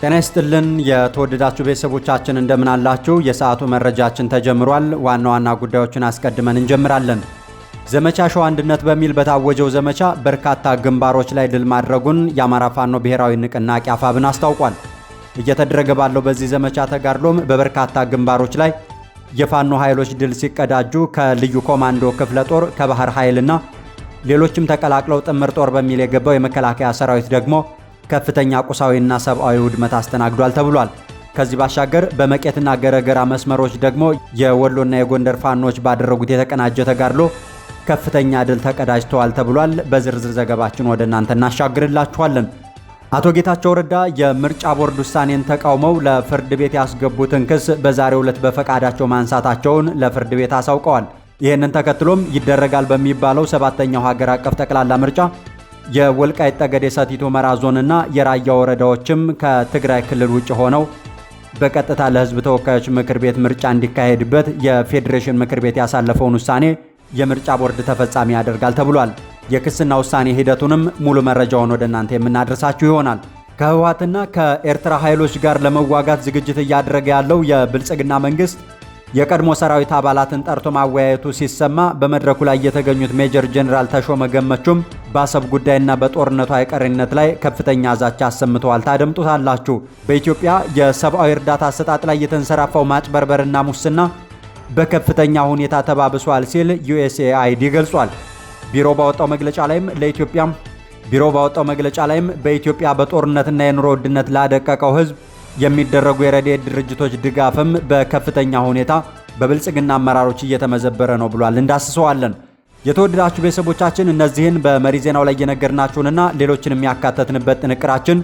ጤና ይስጥልን የተወደዳችሁ ቤተሰቦቻችን እንደምን አላችሁ? የሰዓቱ መረጃችን ተጀምሯል። ዋና ዋና ጉዳዮችን አስቀድመን እንጀምራለን። ዘመቻ ሸዋ አንድነት በሚል በታወጀው ዘመቻ በርካታ ግንባሮች ላይ ድል ማድረጉን የአማራ ፋኖ ብሔራዊ ንቅናቄ አፋብን አስታውቋል። እየተደረገ ባለው በዚህ ዘመቻ ተጋድሎም በበርካታ ግንባሮች ላይ የፋኖ ኃይሎች ድል ሲቀዳጁ ከልዩ ኮማንዶ ክፍለ ጦር ከባህር ኃይልና ሌሎችም ተቀላቅለው ጥምር ጦር በሚል የገባው የመከላከያ ሰራዊት ደግሞ ከፍተኛ ቁሳዊና ሰብአዊ ውድመት አስተናግዷል ተብሏል። ከዚህ ባሻገር በመቄትና ገረገራ መስመሮች ደግሞ የወሎና የጎንደር ፋኖች ባደረጉት የተቀናጀ ተጋድሎ ከፍተኛ ድል ተቀዳጅተዋል ተብሏል። በዝርዝር ዘገባችን ወደ እናንተ እናሻግርላችኋለን። አቶ ጌታቸው ረዳ የምርጫ ቦርድ ውሳኔን ተቃውመው ለፍርድ ቤት ያስገቡትን ክስ በዛሬው ዕለት በፈቃዳቸው ማንሳታቸውን ለፍርድ ቤት አሳውቀዋል። ይህንን ተከትሎም ይደረጋል በሚባለው ሰባተኛው ሀገር አቀፍ ጠቅላላ ምርጫ የወልቃይት ጠገዴ ሰቲት ሁመራ ዞንና የራያ ወረዳዎችም ከትግራይ ክልል ውጭ ሆነው በቀጥታ ለሕዝብ ተወካዮች ምክር ቤት ምርጫ እንዲካሄድበት የፌዴሬሽን ምክር ቤት ያሳለፈውን ውሳኔ የምርጫ ቦርድ ተፈጻሚ ያደርጋል ተብሏል። የክስና ውሳኔ ሂደቱንም ሙሉ መረጃውን ወደ እናንተ የምናደርሳችሁ ይሆናል። ከህወሓትና ከኤርትራ ኃይሎች ጋር ለመዋጋት ዝግጅት እያደረገ ያለው የብልጽግና መንግስት የቀድሞ ሰራዊት አባላትን ጠርቶ ማወያየቱ ሲሰማ በመድረኩ ላይ የተገኙት ሜጀር ጀነራል ተሾመ ገመቹም በአሰብ ጉዳይና በጦርነቱ አይቀሬነት ላይ ከፍተኛ ዛቻ አሰምተዋል። ታደምጡታላችሁ። በኢትዮጵያ የሰብአዊ እርዳታ አሰጣጥ ላይ የተንሰራፋው ማጭበርበርና ሙስና በከፍተኛ ሁኔታ ተባብሷል ሲል ዩኤስኤአይዲ ገልጿል። ቢሮ ባወጣው መግለጫ ላይም በኢትዮጵያ በጦርነትና የኑሮ ውድነት ላደቀቀው ህዝብ የሚደረጉ የረድኤት ድርጅቶች ድጋፍም በከፍተኛ ሁኔታ በብልጽግና አመራሮች እየተመዘበረ ነው ብሏል። እንዳስሰዋለን። የተወደዳችሁ ቤተሰቦቻችን እነዚህን በመሪ ዜናው ላይ የነገርናችሁንና ሌሎችንም ያካተትንበት ጥንቅራችን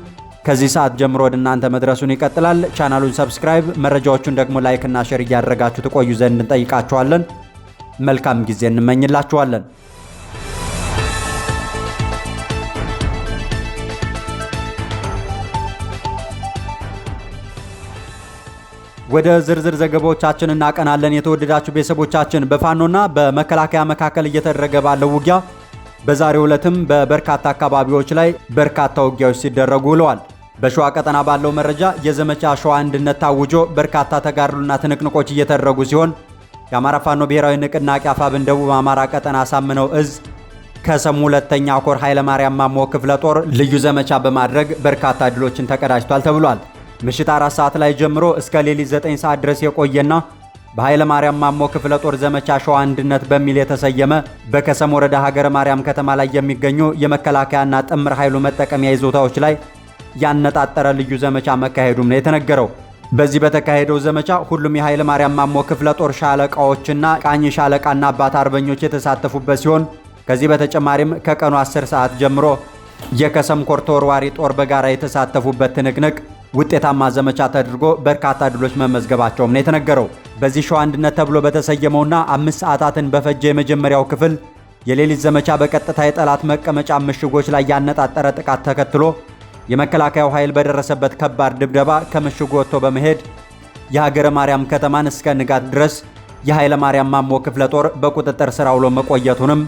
ከዚህ ሰዓት ጀምሮ ወደ እናንተ መድረሱን ይቀጥላል። ቻናሉን ሰብስክራይብ፣ መረጃዎቹን ደግሞ ላይክ እና ሼር እያደረጋችሁ ትቆዩ ዘንድ እንጠይቃችኋለን። መልካም ጊዜ እንመኝላችኋለን። ወደ ዝርዝር ዘገባዎቻችን እናቀናለን። የተወደዳችሁ ቤተሰቦቻችን በፋኖና በመከላከያ መካከል እየተደረገ ባለው ውጊያ በዛሬው ዕለትም በበርካታ አካባቢዎች ላይ በርካታ ውጊያዎች ሲደረጉ ውለዋል። በሸዋ ቀጠና ባለው መረጃ የዘመቻ ሸዋ አንድነት ታውጆ በርካታ ተጋድሎና ትንቅንቆች እየተደረጉ ሲሆን የአማራ ፋኖ ብሔራዊ ንቅናቄ አፋብን ደቡብ አማራ ቀጠና አሳምነው እዝ ከሰም ሁለተኛ ኮር ኃይለማርያም ማሞ ክፍለ ጦር ልዩ ዘመቻ በማድረግ በርካታ ድሎችን ተቀዳጅቷል ተብሏል። ምሽት 4 ሰዓት ላይ ጀምሮ እስከ ሌሊት 9 ሰዓት ድረስ የቆየና በኃይለማርያም ማሞ ክፍለ ጦር ዘመቻ ሸዋ አንድነት በሚል የተሰየመ በከሰም ወረዳ ሀገረ ማርያም ከተማ ላይ የሚገኙ የመከላከያና ጥምር ኃይሉ መጠቀሚያ ይዞታዎች ላይ ያነጣጠረ ልዩ ዘመቻ መካሄዱም ነው የተነገረው። በዚህ በተካሄደው ዘመቻ ሁሉም የኃይለማርያም ማሞ ክፍለ ጦር ሻለቃዎችና ቃኝ ሻለቃና አባት አርበኞች የተሳተፉበት ሲሆን ከዚህ በተጨማሪም ከቀኑ 10 ሰዓት ጀምሮ የከሰም ኮር ተወርዋሪ ጦር በጋራ የተሳተፉበት ትንቅንቅ ውጤታማ ዘመቻ ተደርጎ በርካታ ድሎች መመዝገባቸውም ነው የተነገረው። በዚህ ሸዋ አንድነት ተብሎ በተሰየመውና 5 ሰዓታትን በፈጀ የመጀመሪያው ክፍል የሌሊት ዘመቻ በቀጥታ የጠላት መቀመጫ ምሽጎች ላይ ያነጣጠረ ጥቃት ተከትሎ የመከላከያው ኃይል በደረሰበት ከባድ ድብደባ ከምሽጉ ወጥቶ በመሄድ የሀገረ ማርያም ከተማን እስከ ንጋት ድረስ የኃይለ ማርያም ማሞ ክፍለ ጦር በቁጥጥር ስር ውሎ መቆየቱንም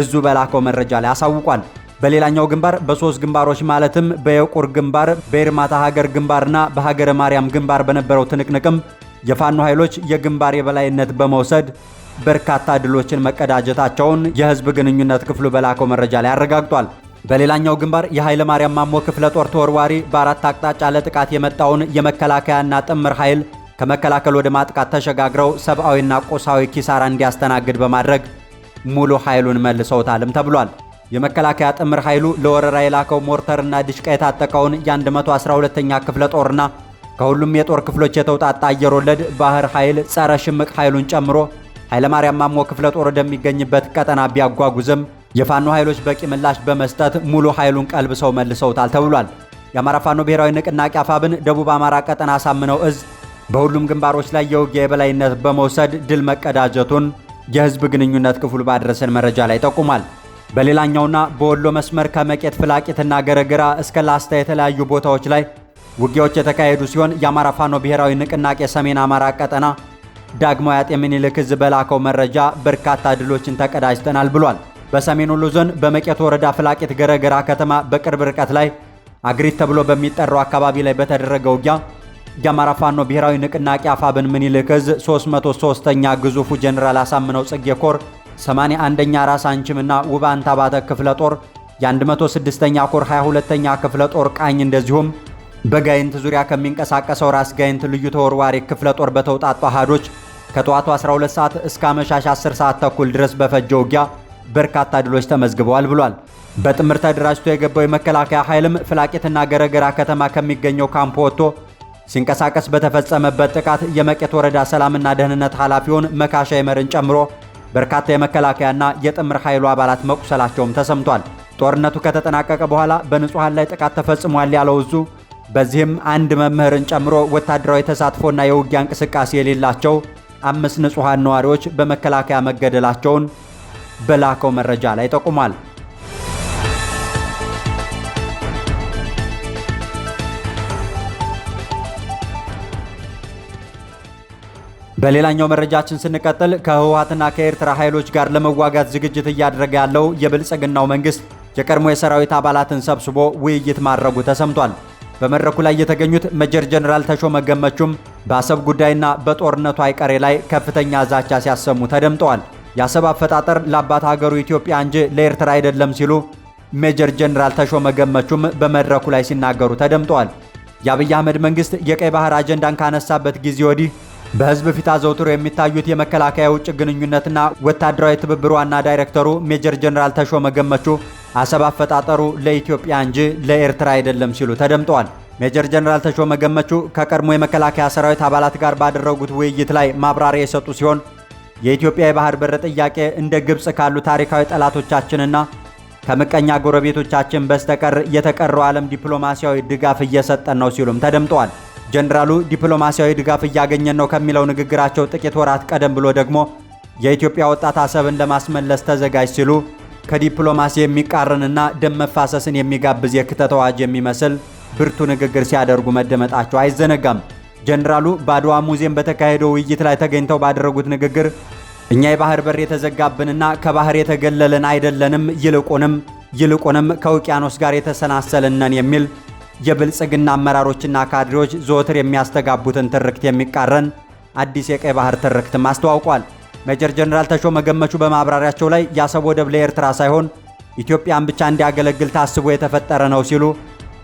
እዙ በላከው መረጃ ላይ አሳውቋል። በሌላኛው ግንባር በ3 ግንባሮች ማለትም በየቁር ግንባር፣ በኤርማታ ሀገር ግንባርና በሀገረ ማርያም ግንባር በነበረው ትንቅንቅም የፋኖ ኃይሎች የግንባር የበላይነት በመውሰድ በርካታ ድሎችን መቀዳጀታቸውን የህዝብ ግንኙነት ክፍሉ በላከው መረጃ ላይ አረጋግጧል። በሌላኛው ግንባር የኃይለ ማርያም ማሞ ክፍለ ጦር ተወርዋሪ በአራት አቅጣጫ ለጥቃት የመጣውን የመከላከያና ጥምር ኃይል ከመከላከል ወደ ማጥቃት ተሸጋግረው ሰብአዊና ቁሳዊ ኪሳራ እንዲያስተናግድ በማድረግ ሙሉ ኃይሉን መልሰውታልም ተብሏል። የመከላከያ ጥምር ኃይሉ ለወረራ የላከው ሞርተርና ድሽቃ የታጠቀውን የ112ኛ ክፍለ ጦርና ከሁሉም የጦር ክፍሎች የተውጣጣ አየር ወለድ ባህር ኃይል ጸረ ሽምቅ ኃይሉን ጨምሮ ኃይለማርያም ማሞ ክፍለ ጦር ወደሚገኝበት ቀጠና ቢያጓጉዝም የፋኖ ኃይሎች በቂ ምላሽ በመስጠት ሙሉ ኃይሉን ቀልብሰው መልሰውታል ተብሏል። የአማራ ፋኖ ብሔራዊ ንቅናቄ አፋብን ደቡብ አማራ ቀጠና አሳምነው እዝ በሁሉም ግንባሮች ላይ የውጊያ የበላይነት በመውሰድ ድል መቀዳጀቱን የህዝብ ግንኙነት ክፍሉ ባደረሰን መረጃ ላይ ጠቁሟል። በሌላኛውና በወሎ መስመር ከመቄት ፍላቂትና ገረገራ እስከ ላስታ የተለያዩ ቦታዎች ላይ ውጊያዎች የተካሄዱ ሲሆን የአማራ ፋኖ ብሔራዊ ንቅናቄ ሰሜን አማራ ቀጠና ዳግማዊ አጤ ምኒልክ ዕዝ በላከው መረጃ በርካታ ድሎችን ተቀዳጅተናል ብሏል። በሰሜን ወሎ ዞን በመቄት ወረዳ ፍላቂት ገረገራ ከተማ በቅርብ ርቀት ላይ አግሪት ተብሎ በሚጠራው አካባቢ ላይ በተደረገ ውጊያ የአማራ ፋኖ ብሔራዊ ንቅናቄ አፋብን ምኒልክ ዕዝ 303ኛ ግዙፉ ጀነራል አሳምነው ጽጌ ኮር 81ኛ ራስ አንችምና ውባንታ ባተ ክፍለ ጦር የ106ኛ ኮር 22ኛ ክፍለ ጦር ቃኝ እንደዚሁም በጋይንት ዙሪያ ከሚንቀሳቀሰው ራስ ጋይንት ልዩ ተወርዋሪ ክፍለ ጦር በተውጣጡ አሃዶች ከጠዋቱ 12 ሰዓት እስከ አመሻሽ 10 ሰዓት ተኩል ድረስ በፈጀው ውጊያ በርካታ ድሎች ተመዝግበዋል ብሏል። በጥምር ተደራጅቶ የገባው የመከላከያ ኃይልም ፍላቂትና ገረገራ ከተማ ከሚገኘው ካምፕ ወጥቶ ሲንቀሳቀስ በተፈጸመበት ጥቃት የመቄት ወረዳ ሰላምና ደህንነት ኃላፊውን መካሻ ይመርን ጨምሮ በርካታ የመከላከያና የጥምር ኃይሉ አባላት መቁሰላቸውም ተሰምቷል። ጦርነቱ ከተጠናቀቀ በኋላ በንጹሃን ላይ ጥቃት ተፈጽሟል ያለው ዕዙ በዚህም አንድ መምህርን ጨምሮ ወታደራዊ ተሳትፎና የውጊያ እንቅስቃሴ የሌላቸው 5 ንጹሃን ነዋሪዎች በመከላከያ መገደላቸውን በላከው መረጃ ላይ ጠቁሟል። በሌላኛው መረጃችን ስንቀጥል ከህወሓትና ከኤርትራ ኃይሎች ጋር ለመዋጋት ዝግጅት እያደረገ ያለው የብልጽግናው መንግስት የቀድሞ የሰራዊት አባላትን ሰብስቦ ውይይት ማድረጉ ተሰምቷል። በመድረኩ ላይ የተገኙት ሜጀር ጀነራል ተሾመ ገመቹም በአሰብ ጉዳይና በጦርነቱ አይቀሬ ላይ ከፍተኛ ዛቻ ሲያሰሙ ተደምጠዋል። የአሰብ አፈጣጠር ለአባት ሀገሩ ኢትዮጵያ እንጂ ለኤርትራ አይደለም ሲሉ ሜጀር ጀነራል ተሾመ ገመቹም በመድረኩ ላይ ሲናገሩ ተደምጠዋል። የአብይ አህመድ መንግስት የቀይ ባህር አጀንዳን ካነሳበት ጊዜ ወዲህ በህዝብ ፊት አዘውትሮ የሚታዩት የመከላከያ ውጭ ግንኙነትና ወታደራዊ ትብብር ዋና ዳይሬክተሩ ሜጀር ጀነራል ተሾመ ገመቹ አሰብ አፈጣጠሩ ለኢትዮጵያ እንጂ ለኤርትራ አይደለም ሲሉ ተደምጠዋል። ሜጀር ጀነራል ተሾመ ገመቹ ከቀድሞ የመከላከያ ሰራዊት አባላት ጋር ባደረጉት ውይይት ላይ ማብራሪያ የሰጡ ሲሆን የኢትዮጵያ የባህር በር ጥያቄ እንደ ግብጽ ካሉ ታሪካዊ ጠላቶቻችንና ከምቀኛ ጎረቤቶቻችን በስተቀር የተቀረው ዓለም ዲፕሎማሲያዊ ድጋፍ እየሰጠን ነው ሲሉም ተደምጠዋል። ጀነራሉ ዲፕሎማሲያዊ ድጋፍ እያገኘን ነው ከሚለው ንግግራቸው ጥቂት ወራት ቀደም ብሎ ደግሞ የኢትዮጵያ ወጣት አሰብን ለማስመለስ ተዘጋጅ ሲሉ ከዲፕሎማሲ የሚቃረንና ደም መፋሰስን የሚጋብዝ የክተት አዋጅ የሚመስል ብርቱ ንግግር ሲያደርጉ መደመጣቸው አይዘነጋም። ጀነራሉ በአድዋ ሙዚየም በተካሄደው ውይይት ላይ ተገኝተው ባደረጉት ንግግር እኛ የባህር በር የተዘጋብንና ከባህር የተገለልን አይደለንም፣ ይልቁንም ከውቅያኖስ ጋር የተሰናሰልን ነን የሚል የብልጽግና አመራሮችና ካድሬዎች ዘወትር የሚያስተጋቡትን ትርክት የሚቃረን አዲስ የቀይ ባህር ትርክትም አስተዋውቋል። ሜጀር ጀነራል ተሾመ ገመቹ በማብራሪያቸው ላይ የአሰብ ወደብ ለኤርትራ ሳይሆን ኢትዮጵያን ብቻ እንዲያገለግል ታስቦ የተፈጠረ ነው ሲሉ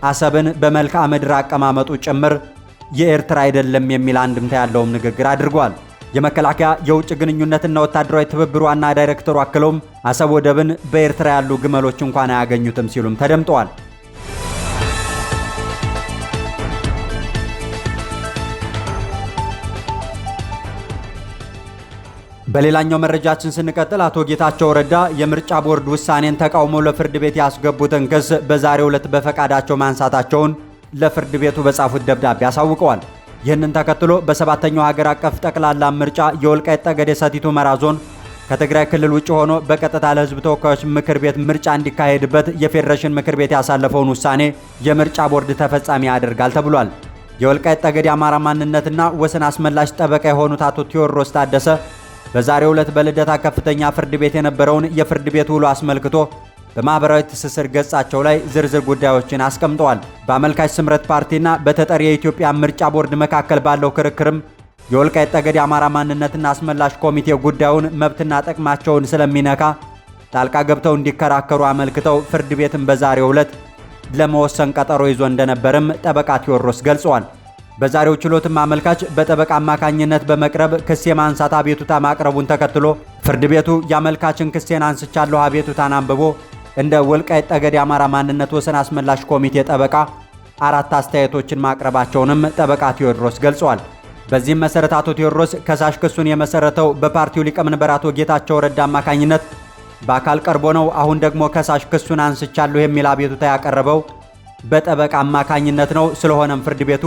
አሰብን በመልክዓ ምድር አቀማመጡ ጭምር የኤርትራ አይደለም የሚል አንድምታ ያለውም ንግግር አድርጓል። የመከላከያ የውጭ ግንኙነትና ወታደራዊ ትብብር ዋና ዳይሬክተሩ አክለውም አሰብ ወደብን በኤርትራ ያሉ ግመሎች እንኳን አያገኙትም ሲሉም ተደምጠዋል። በሌላኛው መረጃችን ስንቀጥል አቶ ጌታቸው ረዳ የምርጫ ቦርድ ውሳኔን ተቃውመው ለፍርድ ቤት ያስገቡትን ክስ በዛሬው ዕለት በፈቃዳቸው ማንሳታቸውን ለፍርድ ቤቱ በጻፉት ደብዳቤ አሳውቀዋል። ይህንን ተከትሎ በሰባተኛው ሀገር አቀፍ ጠቅላላ ምርጫ የወልቃይት ጠገዴ ሰቲት ሁመራ ዞን ከትግራይ ክልል ውጭ ሆኖ በቀጥታ ለሕዝብ ተወካዮች ምክር ቤት ምርጫ እንዲካሄድበት የፌዴሬሽን ምክር ቤት ያሳለፈውን ውሳኔ የምርጫ ቦርድ ተፈጻሚ ያደርጋል ተብሏል። የወልቃይት ጠገዴ አማራ ማንነትና ወሰን አስመላሽ ጠበቃ የሆኑት አቶ ቴዎድሮስ ታደሰ በዛሬው ዕለት በልደታ ከፍተኛ ፍርድ ቤት የነበረውን የፍርድ ቤት ውሎ አስመልክቶ በማህበራዊ ትስስር ገጻቸው ላይ ዝርዝር ጉዳዮችን አስቀምጠዋል። በአመልካች ስምረት ፓርቲና በተጠሪ የኢትዮጵያ ምርጫ ቦርድ መካከል ባለው ክርክርም የወልቃይት ጠገዴ አማራ ማንነትና አስመላሽ ኮሚቴ ጉዳዩን መብትና ጥቅማቸውን ስለሚነካ ጣልቃ ገብተው እንዲከራከሩ አመልክተው ፍርድ ቤትን በዛሬው ዕለት ለመወሰን ቀጠሮ ይዞ እንደነበርም ጠበቃ ቴዎድሮስ ገልጸዋል። በዛሬው ችሎትም አመልካች በጠበቃ አማካኝነት በመቅረብ ክስ የማንሳት አቤቱታ ማቅረቡን ተከትሎ ፍርድ ቤቱ የአመልካችን ክሴን አንስቻለሁ አቤቱታን አንብቦ እንደ ወልቃይት ጠገዴ አማራ ማንነት ወሰን አስመላሽ ኮሚቴ ጠበቃ 4 አስተያየቶችን ማቅረባቸውንም ጠበቃ ቴዎድሮስ ገልጸዋል። በዚህም መሰረት አቶ ቴዎድሮስ ከሳሽ ክሱን የመሰረተው በፓርቲው ሊቀመንበር አቶ ጌታቸው ረዳ አማካኝነት በአካል ቀርቦ ነው። አሁን ደግሞ ከሳሽ ክሱን አንስቻለሁ የሚል አቤቱታ ያቀረበው በጠበቃ አማካኝነት ነው። ስለሆነም ፍርድ ቤቱ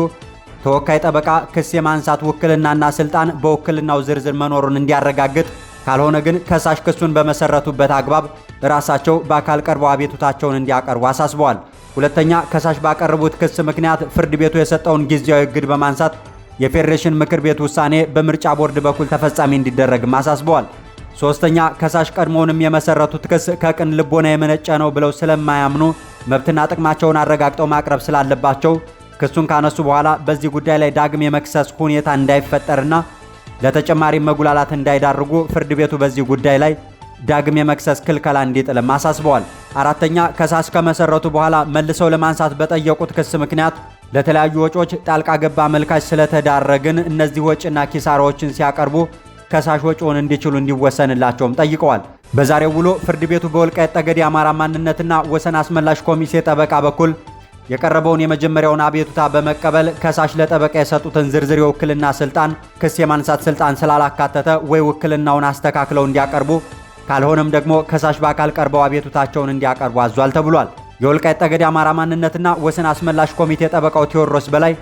ተወካይ ጠበቃ ክስ የማንሳት ውክልናና ስልጣን በውክልናው ዝርዝር መኖሩን እንዲያረጋግጥ፣ ካልሆነ ግን ከሳሽ ክሱን በመሰረቱበት አግባብ ራሳቸው በአካል ቀርበው አቤቱታቸውን እንዲያቀርቡ አሳስበዋል። ሁለተኛ፣ ከሳሽ ባቀረቡት ክስ ምክንያት ፍርድ ቤቱ የሰጠውን ጊዜያዊ እግድ በማንሳት የፌዴሬሽን ምክር ቤት ውሳኔ በምርጫ ቦርድ በኩል ተፈጻሚ እንዲደረግም አሳስበዋል። ሶስተኛ ከሳሽ ቀድሞውንም የመሰረቱት ክስ ከቅን ልቦና የመነጨ ነው ብለው ስለማያምኑ መብትና ጥቅማቸውን አረጋግጠው ማቅረብ ስላለባቸው ክሱን ካነሱ በኋላ በዚህ ጉዳይ ላይ ዳግም የመክሰስ ሁኔታ እንዳይፈጠርና ለተጨማሪ መጉላላት እንዳይዳርጉ ፍርድ ቤቱ በዚህ ጉዳይ ላይ ዳግም የመክሰስ ክልከላ እንዲጥልም አሳስበዋል። አራተኛ ከሳሽ ከመሰረቱ በኋላ መልሰው ለማንሳት በጠየቁት ክስ ምክንያት ለተለያዩ ወጪዎች ጣልቃ ገባ አመልካች ስለተዳረግን እነዚህ ወጪና ኪሳራዎችን ሲያቀርቡ ከሳሽ ወጪውን እንዲችሉ እንዲወሰንላቸውም ጠይቀዋል። በዛሬው ውሎ ፍርድ ቤቱ በወልቃይት ጠገዴ የአማራ ማንነትና ወሰን አስመላሽ ኮሚቴ ጠበቃ በኩል የቀረበውን የመጀመሪያውን አቤቱታ በመቀበል ከሳሽ ለጠበቃ የሰጡትን ዝርዝር የውክልና ስልጣን ክስ የማንሳት ስልጣን ስላላካተተ ወይ ውክልናውን አስተካክለው እንዲያቀርቡ ካልሆነም ደግሞ ከሳሽ በአካል ቀርበው አቤቱታቸውን እንዲያቀርቡ አዟል ተብሏል። የወልቃይት ጠገዴ አማራ ማንነትና ወሰን አስመላሽ ኮሚቴ ጠበቃው ቴዎድሮስ በላይ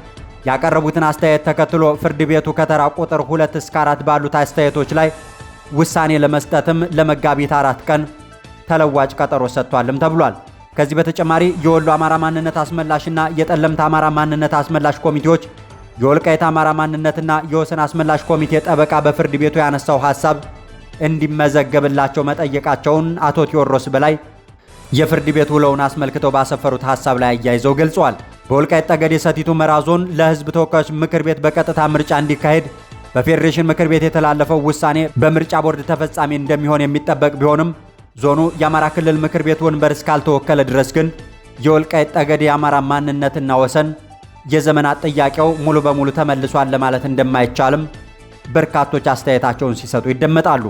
ያቀረቡትን አስተያየት ተከትሎ ፍርድ ቤቱ ከተራ ቁጥር 2 እስከ 4 ባሉት አስተያየቶች ላይ ውሳኔ ለመስጠትም ለመጋቢት 4 ቀን ተለዋጭ ቀጠሮ ሰጥቷልም ተብሏል። ከዚህ በተጨማሪ የወሎ አማራ ማንነት አስመላሽና የጠለምት አማራ ማንነት አስመላሽ ኮሚቴዎች የወልቃይት አማራ ማንነትና የወሰን አስመላሽ ኮሚቴ ጠበቃ በፍርድ ቤቱ ያነሳው ሐሳብ እንዲመዘገብላቸው መጠየቃቸውን አቶ ቴዎድሮስ በላይ የፍርድ ቤት ውለውን አስመልክተው ባሰፈሩት ሐሳብ ላይ አያይዘው ገልጸዋል። በወልቃይት ጠገዴ ሰቲት ሁመራ ዞን ለሕዝብ ተወካዮች ምክር ቤት በቀጥታ ምርጫ እንዲካሄድ በፌዴሬሽን ምክር ቤት የተላለፈው ውሳኔ በምርጫ ቦርድ ተፈጻሚ እንደሚሆን የሚጠበቅ ቢሆንም ዞኑ የአማራ ክልል ምክር ቤት ወንበር እስካልተወከለ ድረስ ግን የወልቃይት ጠገዴ የአማራ ማንነትና ወሰን የዘመናት ጥያቄው ሙሉ በሙሉ ተመልሷል ለማለት እንደማይቻልም በርካቶች አስተያየታቸውን ሲሰጡ ይደመጣሉ።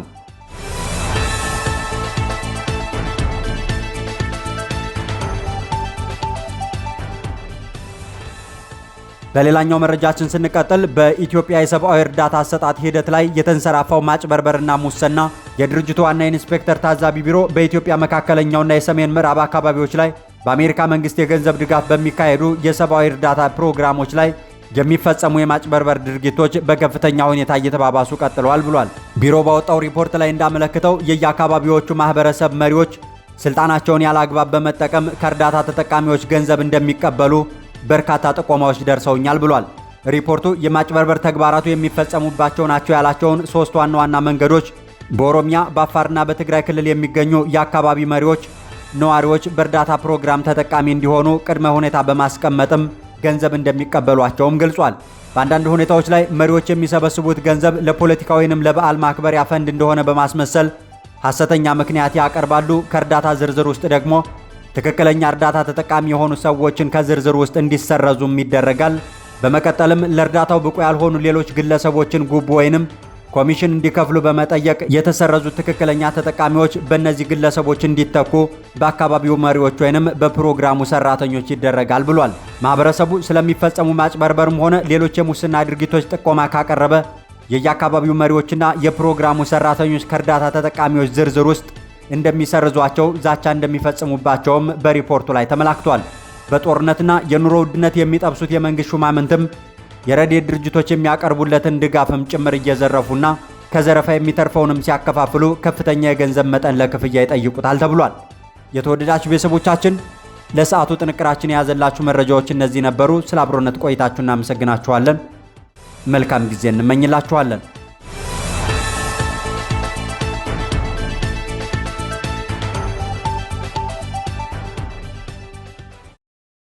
በሌላኛው መረጃችን ስንቀጥል በኢትዮጵያ የሰብአዊ እርዳታ አሰጣጥ ሂደት ላይ የተንሰራፋው ማጭበርበርና ሙስና የድርጅቱ ዋና ኢንስፔክተር ታዛቢ ቢሮ በኢትዮጵያ መካከለኛውና የሰሜን ምዕራብ አካባቢዎች ላይ በአሜሪካ መንግስት የገንዘብ ድጋፍ በሚካሄዱ የሰብአዊ እርዳታ ፕሮግራሞች ላይ የሚፈጸሙ የማጭበርበር ድርጊቶች በከፍተኛ ሁኔታ እየተባባሱ ቀጥለዋል ብሏል። ቢሮው ባወጣው ሪፖርት ላይ እንዳመለከተው የየአካባቢዎቹ ማህበረሰብ መሪዎች ስልጣናቸውን ያለ አግባብ በመጠቀም ከእርዳታ ተጠቃሚዎች ገንዘብ እንደሚቀበሉ በርካታ ጥቆማዎች ደርሰውኛል ብሏል። ሪፖርቱ የማጭበርበር ተግባራቱ የሚፈጸሙባቸው ናቸው ያላቸውን 3 ዋና ዋና መንገዶች በኦሮሚያ በአፋርና በትግራይ ክልል የሚገኙ የአካባቢ መሪዎች ነዋሪዎች በእርዳታ ፕሮግራም ተጠቃሚ እንዲሆኑ ቅድመ ሁኔታ በማስቀመጥም ገንዘብ እንደሚቀበሏቸውም ገልጿል። በአንዳንድ ሁኔታዎች ላይ መሪዎች የሚሰበስቡት ገንዘብ ለፖለቲካ ወይንም ለበዓል ማክበሪያ ፈንድ እንደሆነ በማስመሰል ሐሰተኛ ምክንያት ያቀርባሉ። ከእርዳታ ዝርዝር ውስጥ ደግሞ ትክክለኛ እርዳታ ተጠቃሚ የሆኑ ሰዎችን ከዝርዝር ውስጥ እንዲሰረዙም ይደረጋል። በመቀጠልም ለእርዳታው ብቁ ያልሆኑ ሌሎች ግለሰቦችን ጉቦ ወይንም ኮሚሽን እንዲከፍሉ በመጠየቅ የተሰረዙ ትክክለኛ ተጠቃሚዎች በእነዚህ ግለሰቦች እንዲተኩ በአካባቢው መሪዎች ወይንም በፕሮግራሙ ሰራተኞች ይደረጋል ብሏል። ማህበረሰቡ ስለሚፈጸሙ ማጭበርበርም ሆነ ሌሎች የሙስና ድርጊቶች ጥቆማ ካቀረበ የየአካባቢው መሪዎችና የፕሮግራሙ ሰራተኞች ከእርዳታ ተጠቃሚዎች ዝርዝር ውስጥ እንደሚሰርዟቸው፣ ዛቻ እንደሚፈጽሙባቸውም በሪፖርቱ ላይ ተመላክቷል። በጦርነትና የኑሮ ውድነት የሚጠብሱት የመንግስት ሹማምንትም የረድኤት ድርጅቶች የሚያቀርቡለትን ድጋፍም ጭምር እየዘረፉና ከዘረፋ የሚተርፈውንም ሲያከፋፍሉ ከፍተኛ የገንዘብ መጠን ለክፍያ ይጠይቁታል ተብሏል። የተወደዳችሁ ቤተሰቦቻችን ለሰዓቱ ጥንቅራችን የያዘላችሁ መረጃዎች እነዚህ ነበሩ። ስለ አብሮነት ቆይታችሁ እናመሰግናችኋለን። መልካም ጊዜ እንመኝላችኋለን።